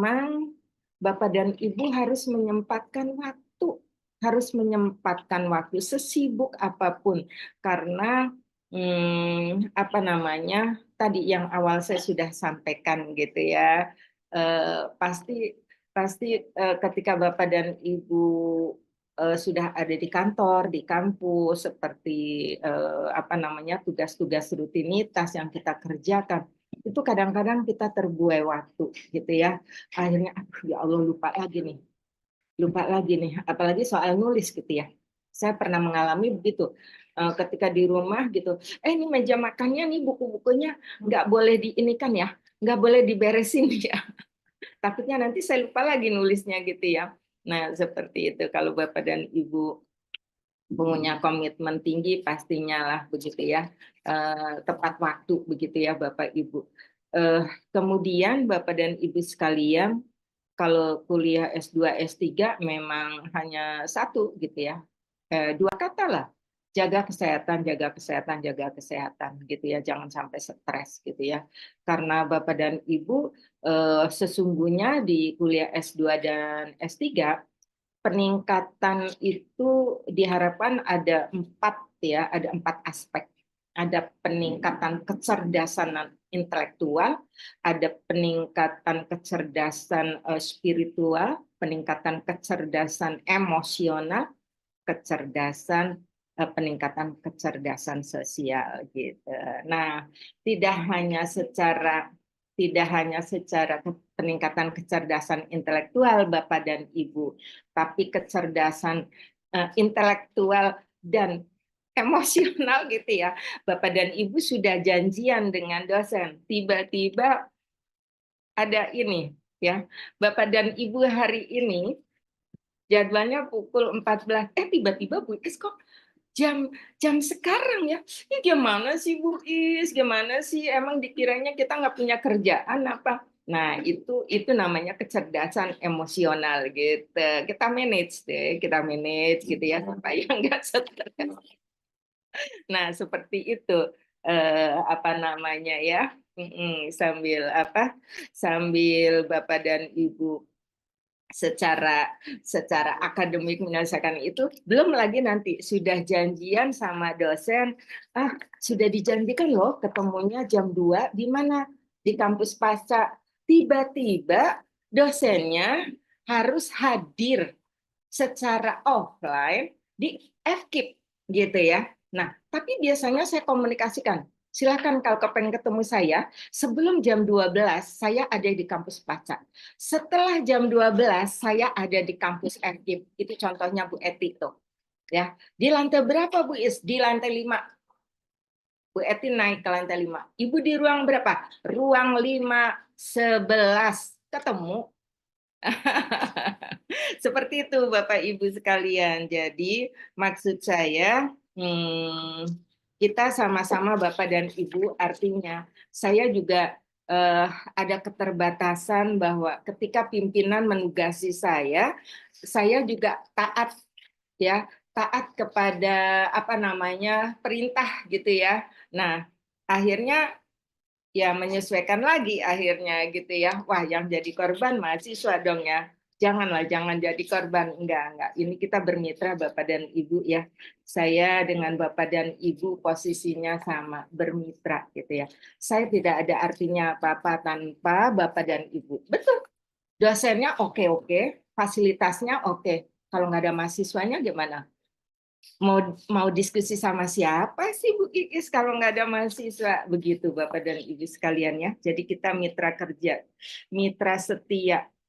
memang Bapak dan Ibu harus menyempatkan waktu sesibuk apapun karena apa namanya tadi yang awal saya sudah sampaikan gitu ya, pasti pasti ketika Bapak dan Ibu sudah ada di kantor, di kampus, seperti apa namanya tugas-tugas rutinitas yang kita kerjakan, itu kadang-kadang kita terbuai waktu gitu ya. Akhirnya, aduh ya Allah lupa lagi nih, apalagi soal nulis gitu ya. Saya pernah mengalami begitu, ketika di rumah gitu, ini meja makannya nih buku-bukunya nggak boleh diinikan ya, nggak boleh diberesin ya. Takutnya nanti saya lupa lagi nulisnya gitu ya. Nah seperti itu kalau Bapak dan Ibu punya komitmen tinggi pastinya lah begitu ya, tepat waktu begitu ya Bapak Ibu. Kemudian Bapak dan Ibu sekalian, kalau kuliah S2, S3 memang hanya satu gitu ya, dua kata lah, jaga kesehatan, jaga kesehatan, jaga kesehatan gitu ya, jangan sampai stres gitu ya. Karena Bapak dan Ibu sesungguhnya di kuliah S2 dan S3 peningkatan itu diharapkan ada ada empat aspek. Ada peningkatan kecerdasan intelektual, ada peningkatan kecerdasan spiritual, peningkatan kecerdasan emosional, peningkatan kecerdasan sosial gitu. Nah, tidak hanya secara peningkatan kecerdasan intelektual Bapak dan Ibu, tapi kecerdasan intelektual dan emosional gitu ya. Bapak dan Ibu sudah janjian dengan dosen, tiba-tiba ada ini ya. Bapak dan Ibu hari ini jadwalnya pukul 14, tiba-tiba Bu Is kok jam jam sekarang ya? Ini gimana sih Bu Is? Gimana sih? Emang dikiranya kita nggak punya kerjaan apa? Nah, itu namanya kecerdasan emosional gitu. Kita manage gitu ya supaya nggak stres. Nah, seperti itu apa namanya ya? Sambil apa? Sambil Bapak dan Ibu secara secara akademik menyelesaikan itu, belum lagi nanti sudah janjian sama dosen, sudah dijanjikan loh ketemunya jam 2 di mana? Di kampus Pasca. Tiba-tiba dosennya harus hadir secara offline di FKIP gitu ya. Nah, tapi biasanya saya komunikasikan, silakan kalau kepengen ketemu saya, sebelum jam 12 saya ada di kampus Paca. Setelah jam 12 saya ada di kampus FKIP. Itu contohnya Bu Eti tuh. Ya, di lantai berapa Bu Is? Di lantai 5. Bu Eti naik ke lantai 5. Ibu di ruang berapa? Ruang 511. Ketemu. Seperti itu Bapak Ibu sekalian. Jadi maksud saya kita sama-sama Bapak dan Ibu, artinya saya juga ada keterbatasan bahwa ketika pimpinan menugasi saya juga taat ya, taat kepada apa namanya perintah gitu ya. Nah, akhirnya ya menyesuaikan lagi akhirnya gitu ya. Wah, yang jadi korban mahasiswa dong ya. Jangan jadi korban. Enggak. Ini kita bermitra Bapak dan Ibu ya. Saya dengan Bapak dan Ibu posisinya sama, bermitra gitu ya. Saya tidak ada artinya apa-apa tanpa Bapak dan Ibu. Betul. Dosennya oke, fasilitasnya oke. Kalau nggak ada mahasiswanya gimana? Mau diskusi sama siapa sih Bu Kikis kalau nggak ada mahasiswa? Begitu Bapak dan Ibu sekalian ya. Jadi kita mitra kerja, mitra setia